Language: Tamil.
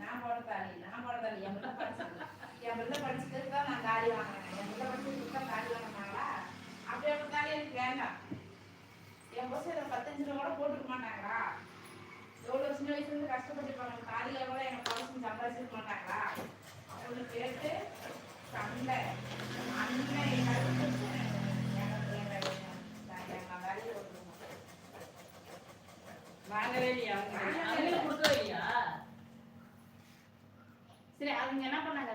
நான் போட தாலி என் பிள்ளை படிச்சதுக்கு தான் நான் தாலி வாங்கினேன். என் பிள்ளை படிச்சதுக்கு தான் தாலி வாங்கினாங்களா? அப்படியே தாலி எனக்கு வேண்டாம். என் பஸ் 15 ரூபா கூட போட்டுக்க மாட்டாங்களா? எவ்வளோ சின்ன வயசுலேருந்து கஷ்டப்பட்டுருப்பாங்க. தாலியை கூட எனக்கு பழசு சம்பாதிச்சிருக்க மாட்டாங்களா? அப்படின்னு கேட்டு சண்டை அண்ணன் வாங்கவே இல்லையா? கொடுக்கவே இல்லையா? சரி அவங்க என்ன பண்ணாங்க?